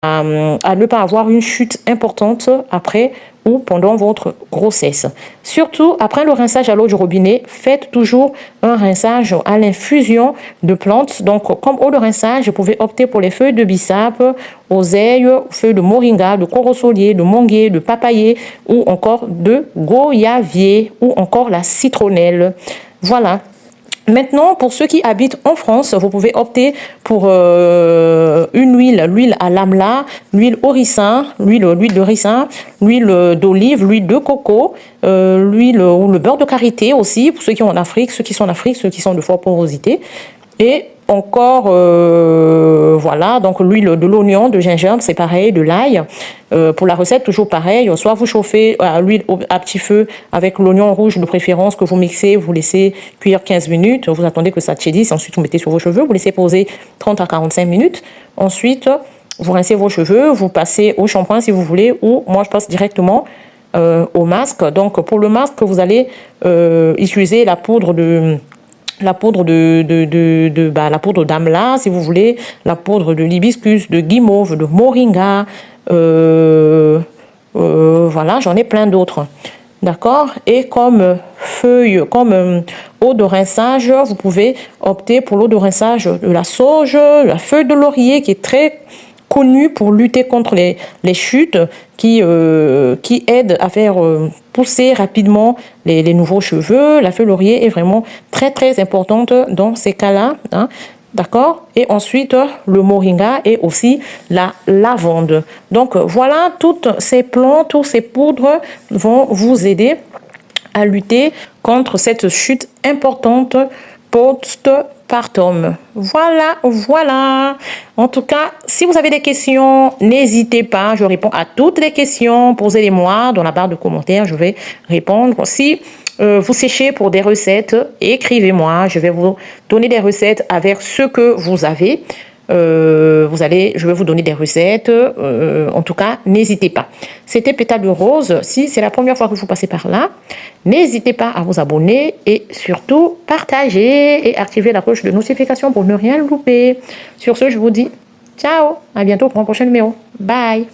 à ne pas avoir une chute importante après ou pendant votre grossesse. Surtout, après le rinçage à l'eau du robinet, faites toujours un rinçage à l'infusion de plantes. Donc, comme eau de rinçage, vous pouvez opter pour les feuilles de bissap, oseille, feuilles de moringa, de corosolier, de manguier, de papayer ou encore de goyavier ou encore la citronnelle. Voilà. Maintenant, pour ceux qui habitent en France, vous pouvez opter pour l'huile à l'amla, l'huile au ricin, l'huile de ricin, l'huile d'olive, l'huile de coco, l'huile ou le beurre de karité aussi, pour ceux qui sont en Afrique, ceux qui sont de forte porosité. Et encore, voilà, donc l'huile de l'oignon, de gingembre, c'est pareil, de l'ail. Pour la recette, toujours pareil, soit vous chauffez l'huile à petit feu avec l'oignon rouge de préférence que vous mixez, vous laissez cuire 15 minutes, vous attendez que ça tiédisse, ensuite vous mettez sur vos cheveux, vous laissez poser 30 à 45 minutes. Ensuite, vous rincez vos cheveux, vous passez au shampoing si vous voulez, ou moi je passe directement au masque. Donc pour le masque, vous allez utiliser la poudre la poudre la poudre d'amla, si vous voulez, la poudre de l'hibiscus, de guimauve, de moringa, voilà, j'en ai plein d'autres. D'accord? Et comme eau de rinçage, vous pouvez opter pour l'eau de rinçage de la sauge, la feuille de laurier qui est très connue pour lutter contre les chutes, qui aide à faire pousser rapidement les nouveaux cheveux. La feuille de laurier est vraiment très très importante dans ces cas-là. Hein. D'accord? Et ensuite, le moringa et aussi la lavande. Donc, voilà, toutes ces plantes, toutes ces poudres vont vous aider à lutter contre cette chute importante post-partum. Voilà, voilà. En tout cas, si vous avez des questions, n'hésitez pas. Je réponds à toutes les questions. Posez-les-moi dans la barre de commentaires. Je vais répondre. Si vous séchez pour des recettes, écrivez-moi. Je vais vous donner des recettes avec ce que vous avez. Je vais vous donner des recettes. En tout cas, n'hésitez pas. C'était Pétale de Rose. Si c'est la première fois que vous passez par là, n'hésitez pas à vous abonner et surtout partager et activer la cloche de notification pour ne rien louper. Sur ce, je vous dis ciao, à bientôt pour un prochain numéro. Bye.